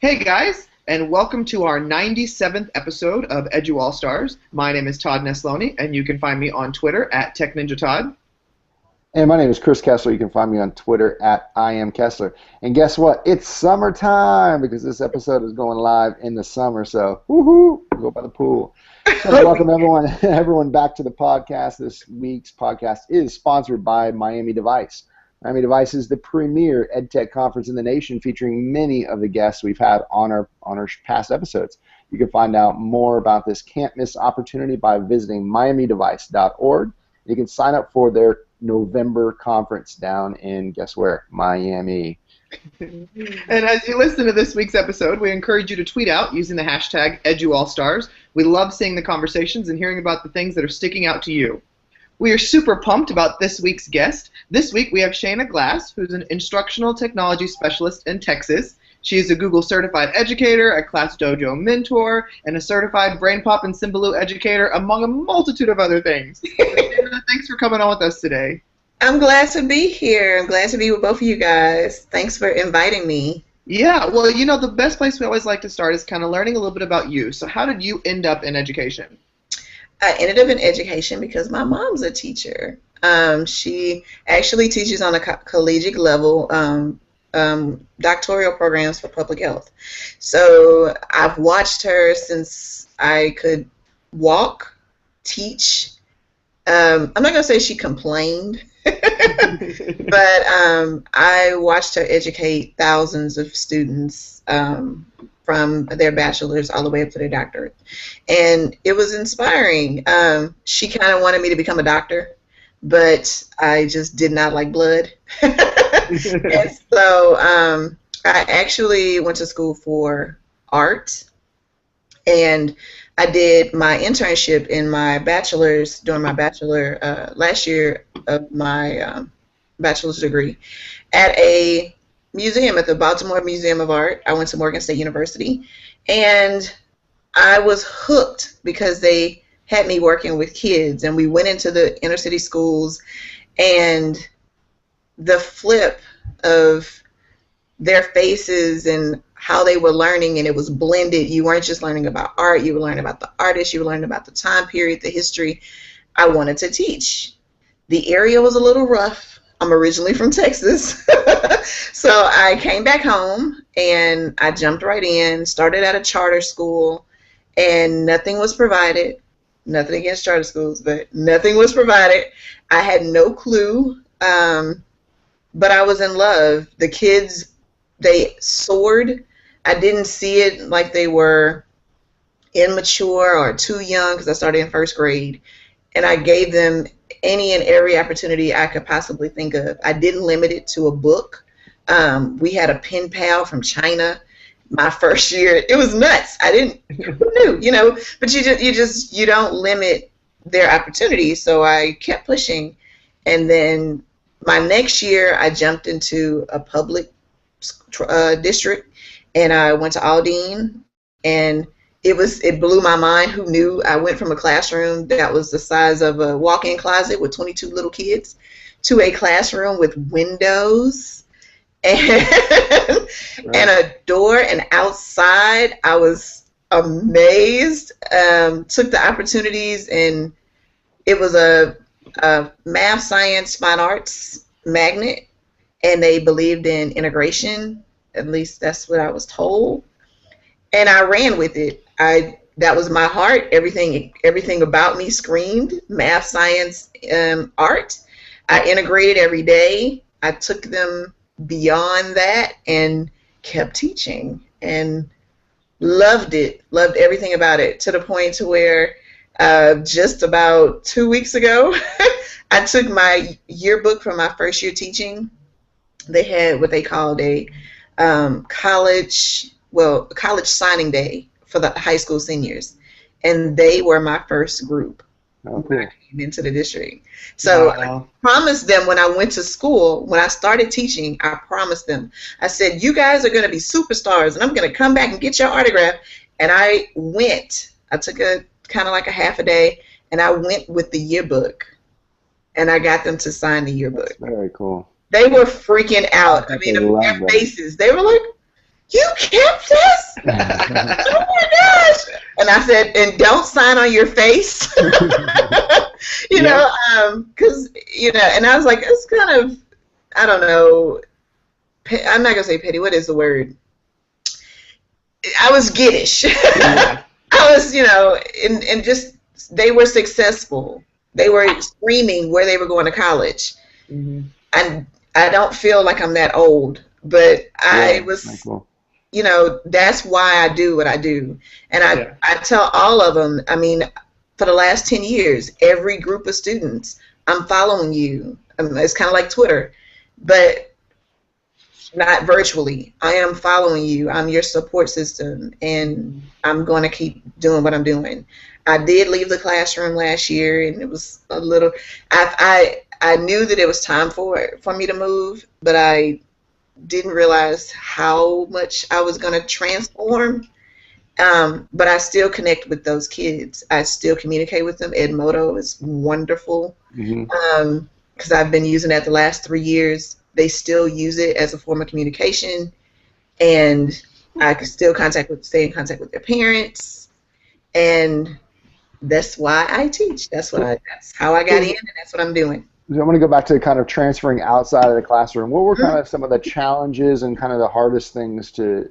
Hey guys, and welcome to our 97th episode of EduAllStars. My name is Todd Nesloni, and you can find me on Twitter at TechNinjaTodd. And my name is Chris Kessler. You can find me on Twitter at IamKessler. And guess what? It's summertime because this episode is going live in the summer. So, woohoo! Go by the pool. So welcome everyone back to the podcast. This week's podcast is sponsored by Miami Device. Miami Device is the premier EdTech conference in the nation, featuring many of the guests we've had on our past episodes. You can find out more about this can't-miss opportunity by visiting miamidevice.org. You can sign up for their November conference down in, guess where? Miami. And as you listen to this week's episode, we encourage you to tweet out using the hashtag EduAllStars. We love seeing the conversations and hearing about the things that are sticking out to you. We are super pumped about this week's guest. This week we have Shaina Glass, who's an instructional technology specialist in Texas. She is a Google certified educator, a Class Dojo mentor, and a certified BrainPop and Symbaloo educator, among a multitude of other things. Shaina, thanks for coming on with us today. I'm glad to be here. I'm glad to be with both of you guys. Thanks for inviting me. Yeah, well, you know, the best place we always like to start is kind of learning a little bit about you. So how did you end up in education? I ended up in education because my mom's a teacher. She actually teaches on a collegiate level, doctoral programs for public health. So I've watched her since I could walk, teach. I'm not going to say she complained, but I watched her educate thousands of students from their bachelor's all the way up to their doctorate. And it was inspiring. She kind of wanted me to become a doctor, but I just did not like blood. And so I actually went to school for art, and I did my internship in my bachelor's during my bachelor last year of my bachelor's degree at a museum, at the Baltimore Museum of Art. I went to Morgan State University, and I was hooked because they had me working with kids, and we went into the inner city schools, and the flip of their faces and how they were learning, and it was blended. You weren't just learning about art, you were learning about the artist, you were learning about the time period, the history. I wanted to teach. The area was a little rough. I'm originally from Texas. So I came back home and I jumped right in, started at a charter school, and nothing was provided. Nothing against charter schools, but nothing was provided. I had no clue, but I was in love. The kids, they soared. I didn't see it like they were immature or too young because I started in first grade, and I gave them any and every opportunity I could possibly think of. I didn't limit it to a book. We had a pen pal from China my first year. It was nuts. I didn't, who knew, you know, but you don't limit their opportunities. So I kept pushing. And then my next year, I jumped into a public district, and I went to Aldine, and it blew my mind. Who knew? I went from a classroom that was the size of a walk-in closet with 22 little kids to a classroom with windows and, and a door, and outside. I was amazed. Took the opportunities, and it was a math, science, fine arts magnet, and they believed in integration. At least that's what I was told. And I ran with it. That was my heart. Everything about me screamed math, science, art. I integrated every day. I took them beyond that and kept teaching and loved it. Loved everything about it, to the point to where just about 2 weeks ago, I took my yearbook from my first year teaching. They had what they called a college signing day for the high school seniors, and they were my first group when I came into the district. So wow. I promised them when I went to school, when I started teaching, I promised them, I said, you guys are going to be superstars, and I'm going to come back and get your autograph. And I went. I took a kind of like a half a day, and I went with the yearbook, and I got them to sign the yearbook. That's very cool. They were freaking out. I mean, their faces, they were like, you kept this? Oh my gosh. And I said, and don't sign on your face. you know, because, and I was like, it's kind of, I don't know, I'm not going to say petty. What is the word? I was giddish. I was, and just, they were successful. They were screaming where they were going to college. And I don't feel like I'm that old, but I was, cool. That's why I do what I do. And I tell all of them, I mean, for the last 10 years, every group of students, I'm following you. It's kind of like Twitter, but not virtually. I am following you. I'm your support system, and I'm going to keep doing what I'm doing. I did leave the classroom last year, and it was a little, I knew that it was time for me to move, but I didn't realize how much I was going to transform. But I still connect with those kids. I still communicate with them. Edmodo is wonderful because I've been using that the last 3 years. They still use it as a form of communication, and I can still stay in contact with their parents, and that's why I teach. That's how I got in, and that's what I'm doing. I want to go back to kind of transferring outside of the classroom. What were kind of some of the challenges and kind of the hardest things to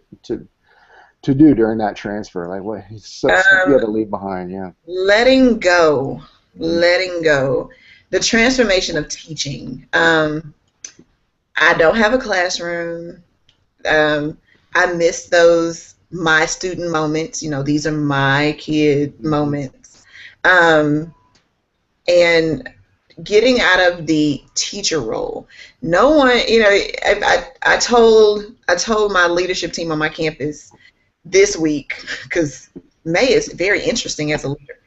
do during that transfer? Like what stuff you had to leave behind? Yeah. Letting go. The transformation of teaching. I don't have a classroom. I miss those my student moments. These are my kid moments. And getting out of the teacher role. No one, I told my leadership team on my campus this week, because May is very interesting as a leader.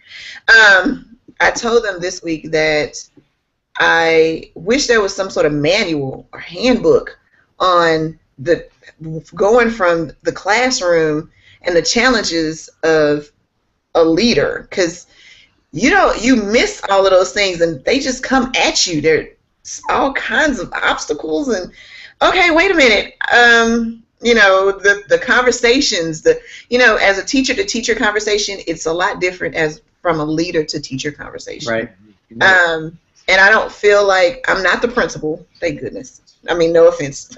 I told them this week that I wish there was some sort of manual or handbook on the going from the classroom and the challenges of a leader, because you miss all of those things and they just come at you. There's all kinds of obstacles, and okay, wait a minute. The conversations, as a teacher to teacher conversation, it's a lot different as from a leader to teacher conversation. Right. And I don't feel like I'm not the principal. Thank goodness. I mean, no offense.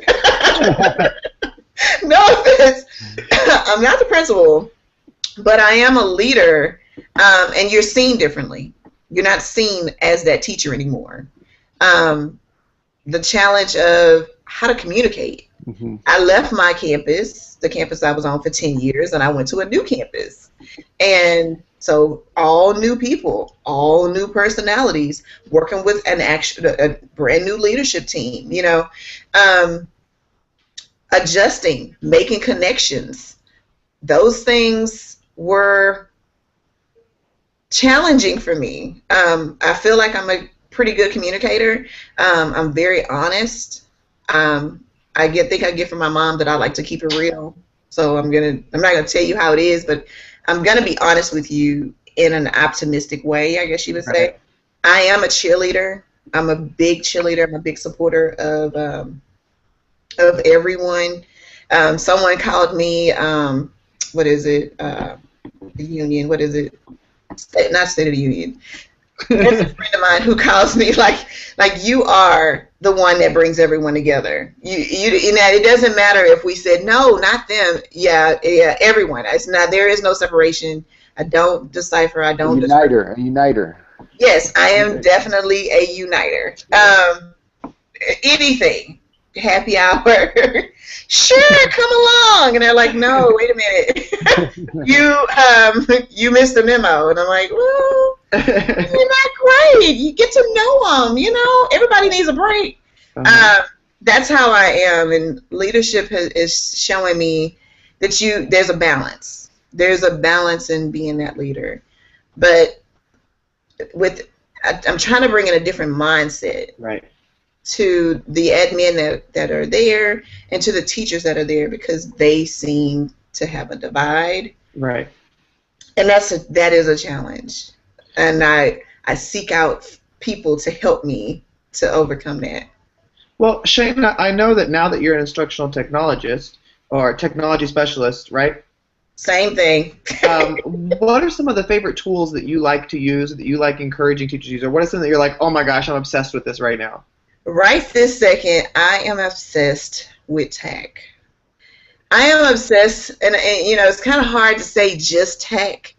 No offense. I'm not the principal, but I am a leader, and you're seen differently. You're not seen as that teacher anymore. The challenge of how to communicate. I left my campus, the campus I was on for 10 years, and I went to a new campus. And so all new people, all new personalities, working with a brand new leadership team, adjusting, making connections. Those things were challenging for me. I feel like I'm a pretty good communicator. I'm very honest. I get from my mom that I like to keep it real. So I'm not gonna tell you how it is, but I'm gonna be honest with you in an optimistic way, I guess you would say. Right. I am a cheerleader. I'm a big cheerleader. I'm a big supporter of everyone. Someone called me, what is it? The Union. What is it? Not State of the Union. There's a friend of mine who calls me like you are the one that brings everyone together. It doesn't matter if we said no, not them. Yeah, everyone. It's not. There is no separation. I don't decipher. I don't. A uniter. Yes, I am definitely a uniter. Anything. Happy hour. Sure, come along. And they're like, no, wait a minute. You missed the memo. And I'm like, well, you're not great. You get to know them. Everybody needs a break. That's how I am. And leadership is showing me that there's a balance. There's a balance in being that leader. But I'm trying to bring in a different mindset. Right. To the admin that are there and to the teachers that are there, because they seem to have a divide. Right. And that is a challenge. And I seek out people to help me to overcome that. Well, Shaina, I know that now that you're an instructional technologist, or technology specialist, right? Same thing. What are some of the favorite tools that you like to use, that you like encouraging teachers to use, or what is something that you're like, oh my gosh, I'm obsessed with this right now? Right this second, I am obsessed with tech. I am obsessed, and it's kind of hard to say just tech,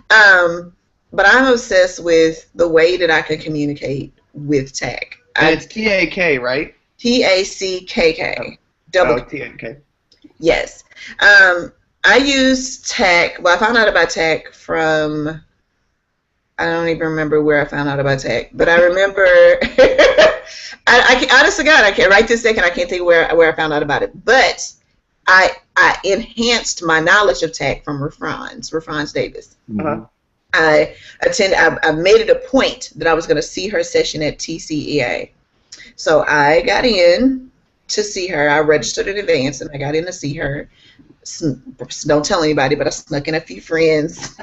but I'm obsessed with the way that I can communicate with tech. And it's TAK, right? TACKK. TAK. Yes. I use tech. Well, I found out about tech from, I don't even remember where I found out about tech, but I remember, I honest to God, I can't, right this second, I can't think where I found out about it. But I enhanced my knowledge of tech from Refrans Davis. Uh-huh. I made it a point that I was going to see her session at TCEA. So I got in to see her. I registered in advance, and I got in to see her. Don't tell anybody, but I snuck in a few friends.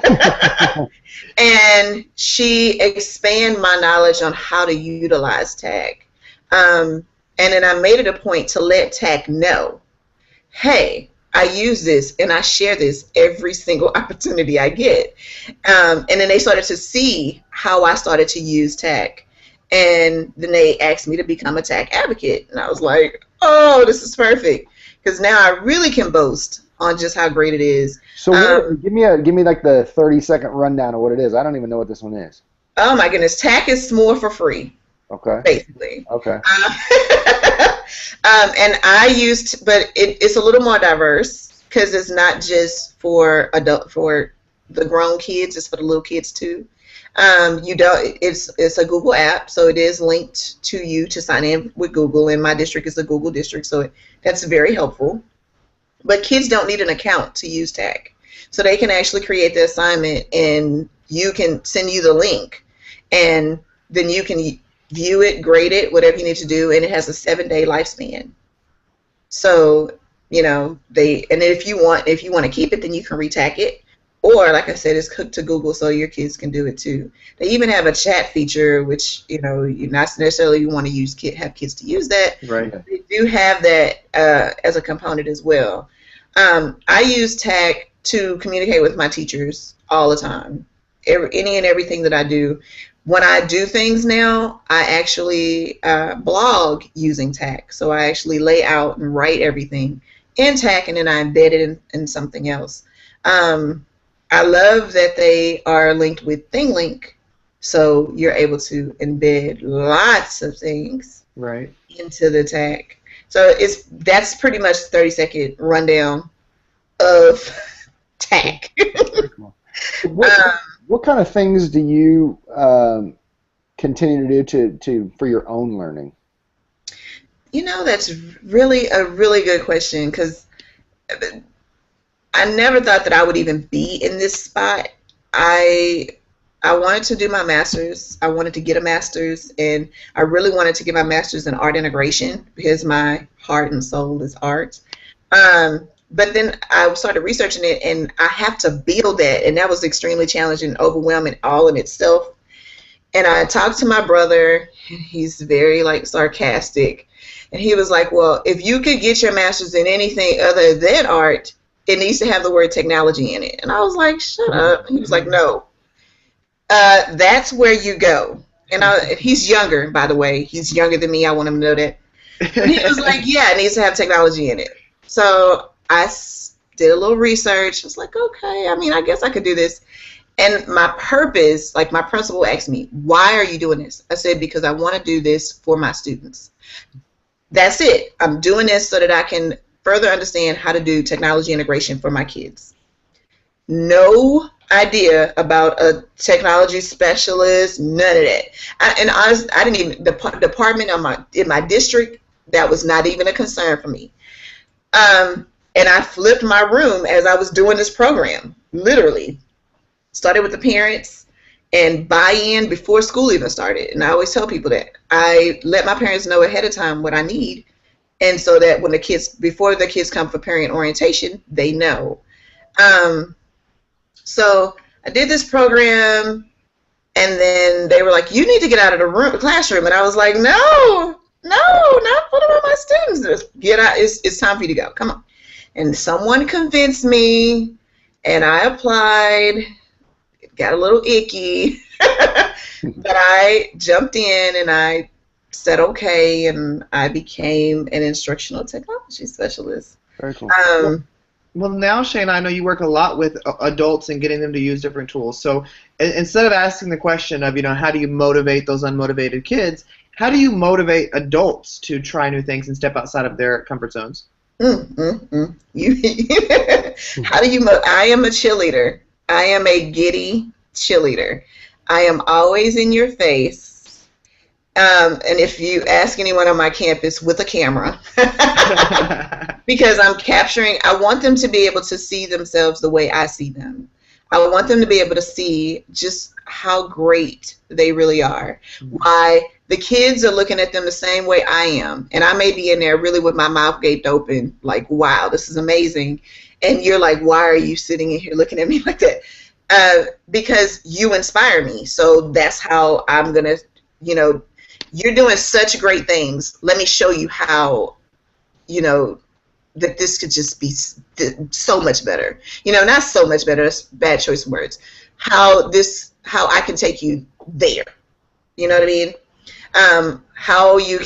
And she expanded my knowledge on how to utilize tech. And then I made it a point to let tech know, hey, I use this and I share this every single opportunity I get. And then they started to see how I started to use tech. And then they asked me to become a tech advocate. And I was like, oh, this is perfect. Because now I really can boast on just how great it is. So give me like the 30-second rundown of what it is. I don't even know what this one is. Oh my goodness, tech is more for free. Okay. Basically. Okay. And I used, but it's a little more diverse because it's not just for the grown kids. It's for the little kids too. It's a Google app, so it is linked to you to sign in with Google. And my district is a Google district, so that's very helpful. But kids don't need an account to use tech. So they can actually create the assignment and you can send you the link and then you can view it, grade it, whatever you need to do, and it has a 7-day lifespan. So, if you want to keep it, then you can retack it. Or, like I said, it's cooked to Google so your kids can do it too. They even have a chat feature, which, you're not necessarily want to have kids to use that. Right. They do have that as a component as well. I use tech to communicate with my teachers all the time. Any and everything that I do. When I do things now, I actually blog using tech. So I actually lay out and write everything in tech, and then I embed it in something else. I love that they are linked with ThingLink, so you're able to embed lots of things into the tech. So that's pretty much 30-second rundown of tech. What kind of things do you continue to do for your own learning? That's really a really good question because I never thought that I would even be in this spot. I wanted to do my master's. I wanted to get a master's, and I really wanted to get my master's in art integration because my heart and soul is art. But then I started researching it, and I have to build that, and that was extremely challenging and overwhelming all in itself. And I talked to my brother, and he's very sarcastic, and he was like, well, if you could get your master's in anything other than art, it needs to have the word technology in it. And I was like, shut up. He was like, no, that's where you go. And he's younger, by the way. He's younger than me. I want him to know that. And he was like, yeah, it needs to have technology in it. So I did a little research. I was like, okay, I guess I could do this. And my purpose, my principal asked me, why are you doing this? I said, because I want to do this for my students. That's it. I'm doing this so that I can further understand how to do technology integration for my kids. No idea about a technology specialist, none of that. And honestly, I didn't even, the department in my district, that was not even a concern for me. And I flipped my room as I was doing this program, literally. Started with the parents and buy-in before school even started. And I always tell people that. I let my parents know ahead of time what I need. And so that when before the kids come for parent orientation, they know. So I did this program, and then they were like, you need to get out of the classroom. And I was like, no, not what about my students? Get out, it's time for you to go, come on. And someone convinced me, and I applied. It got a little icky, but I jumped in and I said okay, and I became an instructional technology specialist. Very cool. Well, now, Shane, I know you work a lot with adults and getting them to use different tools. So instead of asking the question of, how do you motivate those unmotivated kids, how do you motivate adults to try new things and step outside of their comfort zones? How do you? I am a cheerleader. I am a giddy cheerleader. I am always in your face. And if you ask anyone on my campus with a camera, because I'm capturing, I want them to be able to see themselves the way I see them. I want them to be able to see just how great they really are. Why the kids are looking at them the same way I am. And I may be in there really with my mouth gaped open, like, wow, this is amazing. And you're like, why are you sitting in here looking at me like that? Because you inspire me. So that's how I'm going to, you're doing such great things. Let me show you how, that this could just be so much better. Not so much better. That's bad choice of words. How I can take you there. You know what I mean? How your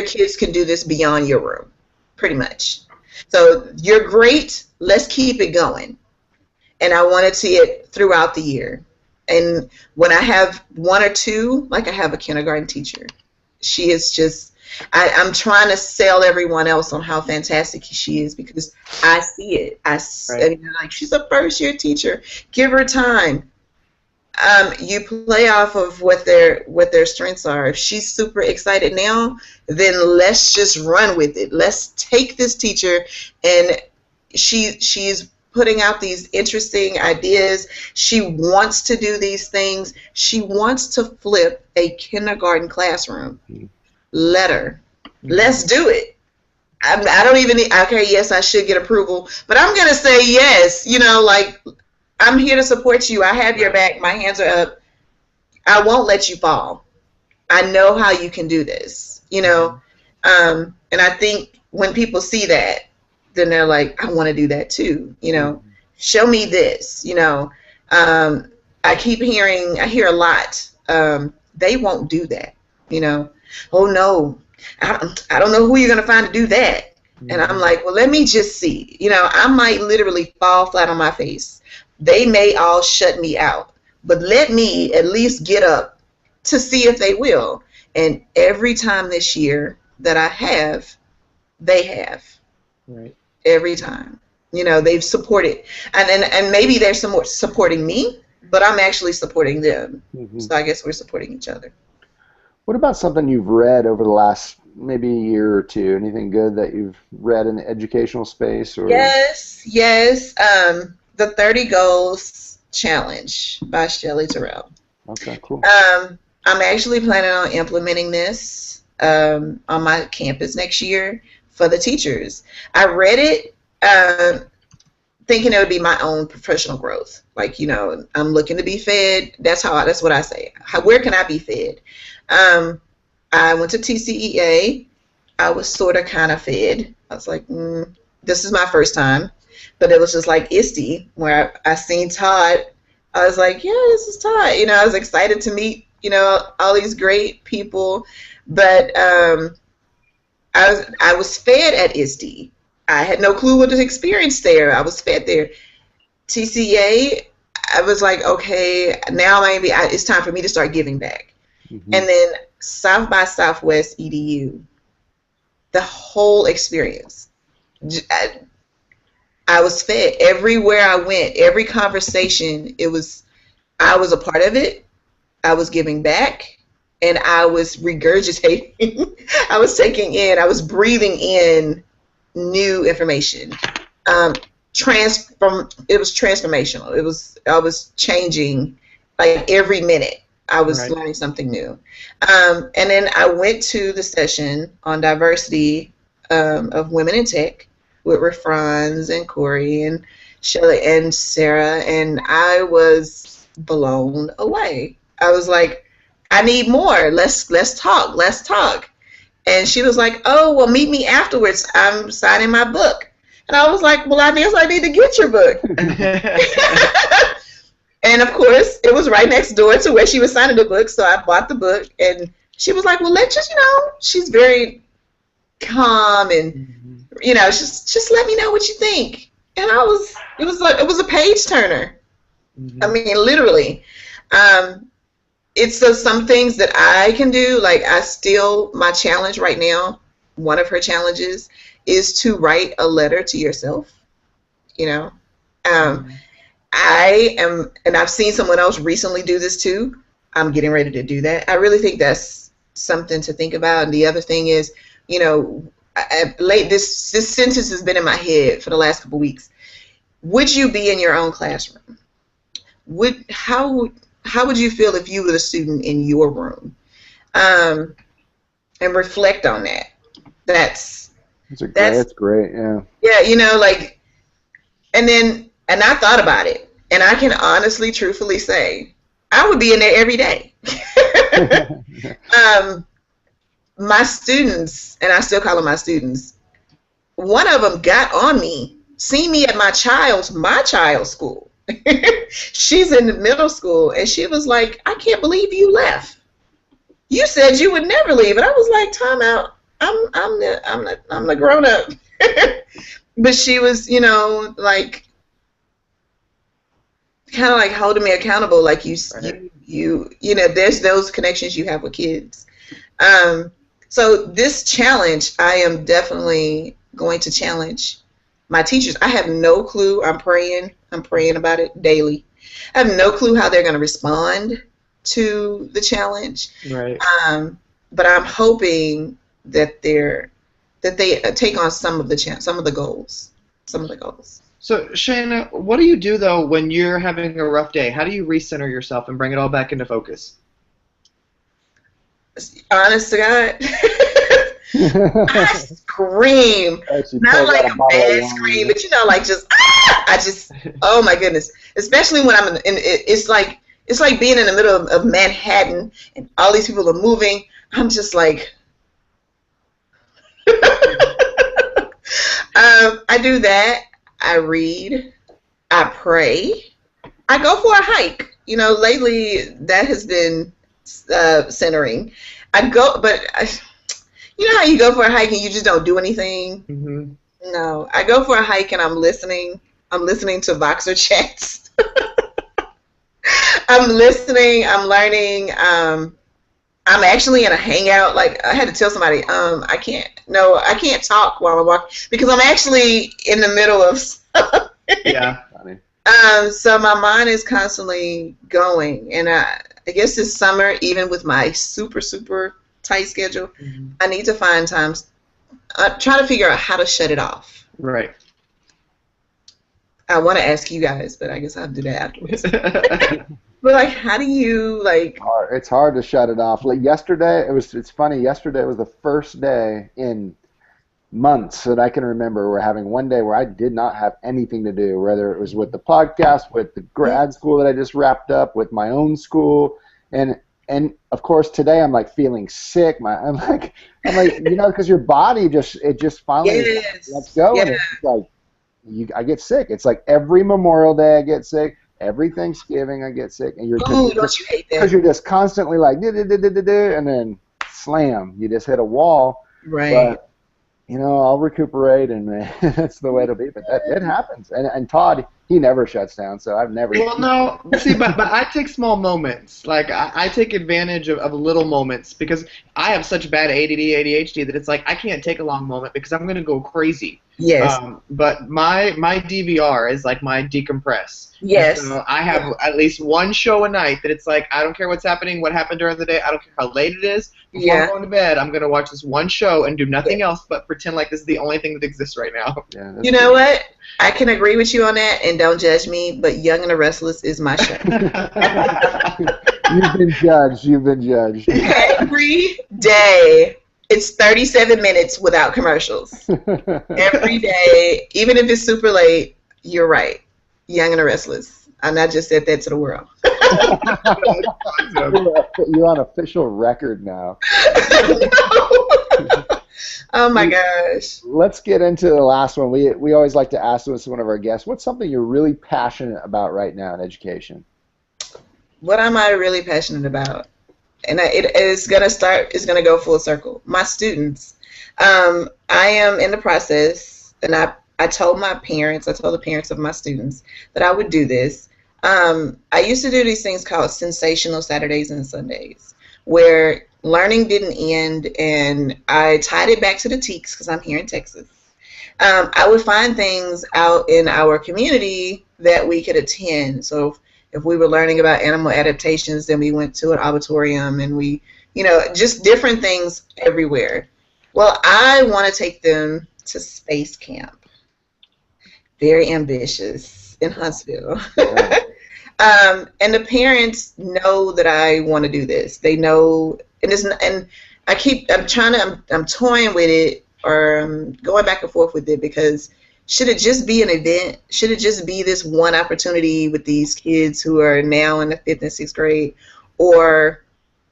kids can do this beyond your room, pretty much. So you're great. Let's keep it going. And I want to see it throughout the year. And when I have one or two, like I have a kindergarten teacher, she is just, I'm trying to sell everyone else on how fantastic she is because I see it. And like, she's a first-year teacher. Give her time. You play off of what their strengths are. If she's super excited now, then let's just run with it. Let's take this teacher, and she's putting out these interesting ideas. She wants to do these things. She wants to flip a kindergarten classroom. Let her. Let's do it. I don't even need, okay, yes, I should get approval, but I'm going to say yes. Like, I'm here to support you. I have your back. My hands are up. I won't let you fall. I know how you can do this, And I think when people see that, then they're like, I want to do that too, Show me this, I hear a lot, they won't do that, Oh no, I don't know who you're going to find to do that. And I'm like, well, let me just see, I might literally fall flat on my face. They may all shut me out, but let me at least get up to see if they will. And every time this year that I have, they have. Right. Every time. They've supported. And maybe they're somewhat supporting me, but I'm actually supporting them. So I guess we're supporting each other. What about something you've read over the last maybe a year or two? Anything good that you've read in the educational space? Or? Yes. The 30 Goals Challenge by Shelley Terrell. Okay, cool. I'm actually planning on implementing this on my campus next year for the teachers. I read it thinking it would be my own professional growth. Like, I'm looking to be fed. That's what I say. Where can I be fed? I went to TCEA. I was sort of kind of fed. I was like, this is my first time. But it was just like ISTE, where I seen Todd. I was like, yeah, this is Todd. I was excited to meet, all these great people. But I was fed at ISTE. I had no clue what to experience there. I was fed there. TCA, I was like, okay, now maybe it's time for me to start giving back. And then South by Southwest EDU, the whole experience. I was fed everywhere I went, every conversation. I was a part of it. I was giving back, and I was regurgitating. I was taking in. I was breathing in new information. It was transformational. I was changing like every minute. I was learning something new. And then I went to the session on diversity of women in tech with Franz and Corey and Shelley and Sarah, and I was blown away. I was like, I need more. Let's talk. And she was like, oh, well, meet me afterwards. I'm signing my book. And I was like, well, I guess I need to get your book. And of course, it was right next door to where she was signing the book, so I bought the book, and she was like, well, let's just, she's very calm, and, just let me know what you think. And it was a page turner. I mean, literally. It's some things that I can do, like my challenge right now, one of her challenges is to write a letter to yourself, I am, and I've seen someone else recently do this too. I'm getting ready to do that. I really think that's something to think about. And the other thing is, this sentence has been in my head for the last couple weeks. Would you be in your own classroom? How would you feel if you were the student in your room? And reflect on that. That's great. Yeah. Yeah, and I thought about it, and I can honestly, truthfully say, I would be in there every day. My students, and I still call them my students, one of them got on me, seen me at my child's school. She's in the middle school, and she was like, I can't believe you left. You said you would never leave. And I was like, time out. I'm the grown up. But she was, kind of like holding me accountable, like there's those connections you have with kids. So this challenge, I am definitely going to challenge my teachers. I have no clue. I'm praying about it daily. I have no clue how they're going to respond to the challenge. Right. But I'm hoping that they take on some of the goals. So, Shaina, what do you do, though, when you're having a rough day? How do you recenter yourself and bring it all back into focus? Honest to God, I scream. Not like a bad scream, but oh my goodness. Especially when I'm it's like being in the middle of Manhattan and all these people are moving. I'm just like, I do that. I read, I pray, I go for a hike. Lately that has been centering. I go, but you know how you go for a hike and you just don't do anything? Mm-hmm. No, I go for a hike and I'm listening to Voxer chats. I'm listening, I'm learning, I'm actually in a hangout. Like, I had to tell somebody, I can't talk while I'm walking because I'm actually in the middle of stuff. Yeah. So my mind is constantly going, and I guess this summer, even with my super, super tight schedule, mm-hmm. I need to find times, try to figure out how to shut it off. Right. I want to ask you guys, but I guess I'll do that afterwards. But how do you It's hard to shut it off. Like yesterday, it's funny. Yesterday was the first day in months that I can remember we're having one day where I did not have anything to do, whether it was with the podcast, with the grad school that I just wrapped up, with my own school, and of course today I'm feeling sick. I'm like because your body just finally lets go, and it's I get sick. It's like every Memorial Day I get sick. Every Thanksgiving I get sick, and you're don't you hate that? Because you're just constantly and then slam, you just hit a wall. Right. But I'll recuperate, and that's the way it'll be. But it happens. And Todd, he never shuts down, so I've never. Well, no, see, but I take small moments. Like I take advantage of little moments because I have such bad ADD, ADHD that it's like I can't take a long moment because I'm gonna go crazy. Yes. But my DVR is like my decompress. Yes. So I have at least one show a night that it's like I don't care what's happening, what happened during the day. I don't care how late it is. Before I'm going to bed, I'm going to watch this one show and do nothing else but pretend like this is the only thing that exists right now. Yeah, you know what? I can agree with you on that, and don't judge me, but Young and the Restless is my show. You've been judged. You've been judged. Every day. It's 37 minutes without commercials. Every day, even if it's super late, you're right. Young and the Restless. And I just said that to the world. You're on official record now. Oh my gosh. Let's get into the last one. We always like to ask this to one of our guests. What's something you're really passionate about right now in education? What am I really passionate about? And it's gonna go full circle. My students. I am in the process, and I told the parents of my students that I would do this. I used to do these things called sensational Saturdays and Sundays, where learning didn't end, and I tied it back to the TEKS because I'm here in Texas. I would find things out in our community that we could attend. So if we were learning about animal adaptations, then we went to an auditorium, and we, just different things everywhere. Well, I want to take them to space camp. Very ambitious in Huntsville. And the parents know that I want to do this. They know, and I'm toying with it, or I'm going back and forth with it, because should it just be an event? Should it just be this one opportunity with these kids who are now in the 5th and 6th grade? Or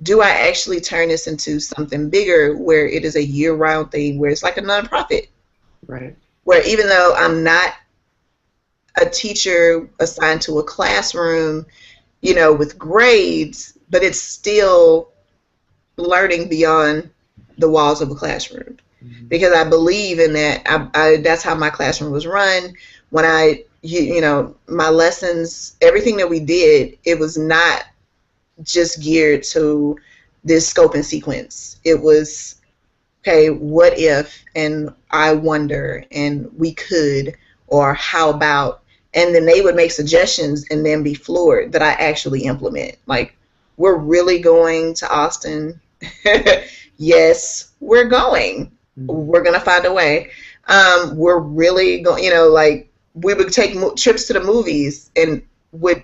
do I actually turn this into something bigger where it is a year-round thing, where it's like a nonprofit? Right. Where even though I'm not a teacher assigned to a classroom, with grades, but it's still learning beyond the walls of a classroom. Mm-hmm. Because I believe in that. That's how my classroom was run. When my lessons, everything that we did, it was not just geared to this scope and sequence. It was, okay, what if, and I wonder, and we could, or how about, and then they would make suggestions and then be floored that I actually implement. Like, we're really going to Austin? Yes, we're going. We're going to find a way. We're really going, we would take trips to the movies, and we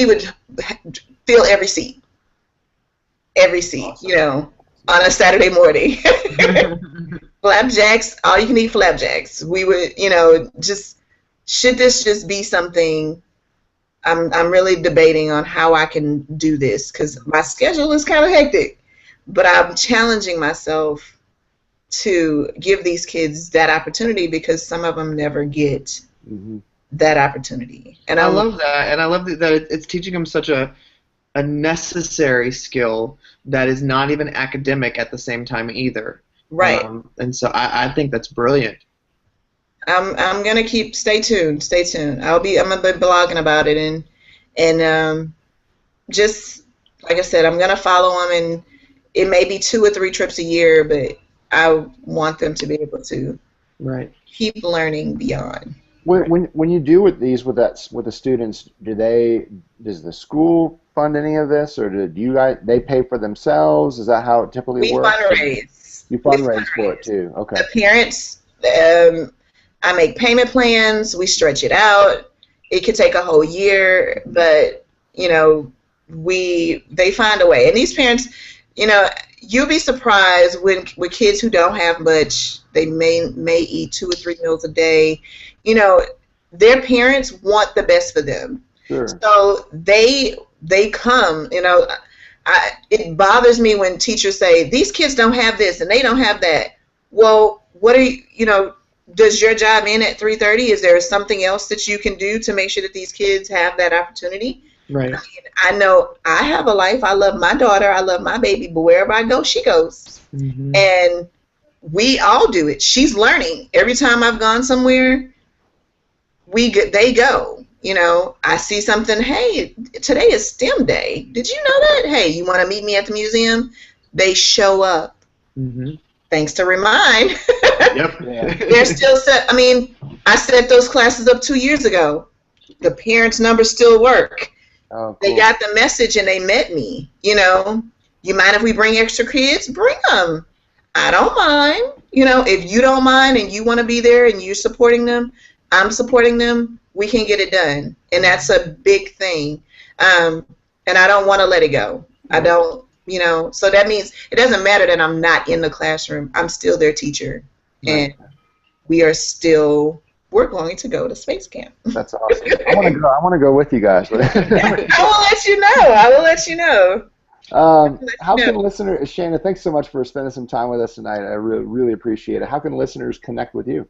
would fill every seat, awesome. On a Saturday morning. Flapjacks, all you can eat flapjacks. We would, should this just be something? I'm really debating on how I can do this, because my schedule is kind of hectic, but I'm challenging myself to give these kids that opportunity, because some of them never get that opportunity. And I love that, and I love that it's teaching them such a necessary skill that is not even academic at the same time either. Right. And so I think that's brilliant. I'm gonna stay tuned. I'm gonna be blogging about it, and just like I said, I'm gonna follow them, and it may be 2 or 3 trips a year, but I want them to be able to keep learning beyond. When you do with these with the students, does the school fund any of this, or they pay for themselves? Is that how it typically works? We fundraise. You fundraise for it too. Okay. The parents, I make payment plans. We stretch it out. It could take a whole year, but they find a way. And these parents, you'll be surprised with kids who don't have much. They may eat 2 or 3 meals a day. Their parents want the best for them. Sure. So they come. It bothers me when teachers say these kids don't have this and they don't have that. Well, what are you? Does your job end at 3:30? Is there something else that you can do to make sure that these kids have that opportunity? Right. I know I have a life. I love my daughter. I love my baby. But wherever I go, she goes. Mm-hmm. And we all do it. She's learning. Every time I've gone somewhere, they go. I see something. Hey, today is STEM day. Did you know that? Hey, you want to meet me at the museum? They show up. Mm-hmm. Thanks to Remind. Yep. They're still set. I set those classes up 2 years ago. The parents' numbers still work. Oh, cool. They got the message and they met me. You mind if we bring extra kids? Bring them. I don't mind. If you don't mind and you want to be there and you're supporting them, I'm supporting them, we can get it done. And that's a big thing. And I don't want to let it go. I don't, so that means it doesn't matter that I'm not in the classroom. I'm still their teacher. And we're going to go to space camp. That's awesome. I want to go with you guys. I will let you know. How can listeners, Shaina, thanks so much for spending some time with us tonight. I really appreciate it. How can listeners connect with you?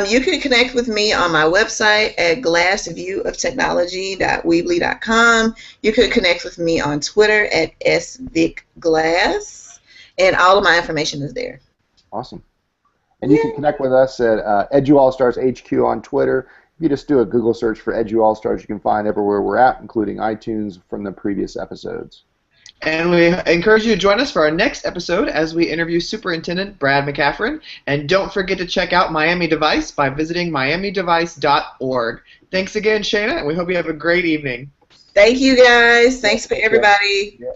You can connect with me on my website at glassviewoftechnology.weebly.com. You could connect with me on Twitter at svicglass, and all of my information is there. Awesome. And you can connect with us at EduAllStars HQ on Twitter. If you just do a Google search for EduAllStars, you can find everywhere we're at, including iTunes from the previous episodes. And we encourage you to join us for our next episode as we interview Superintendent Brad McCaffrin. And don't forget to check out Miami Device by visiting miamidevice.org. Thanks again, Shaina, and we hope you have a great evening. Thank you, guys. Thanks for everybody. Yeah.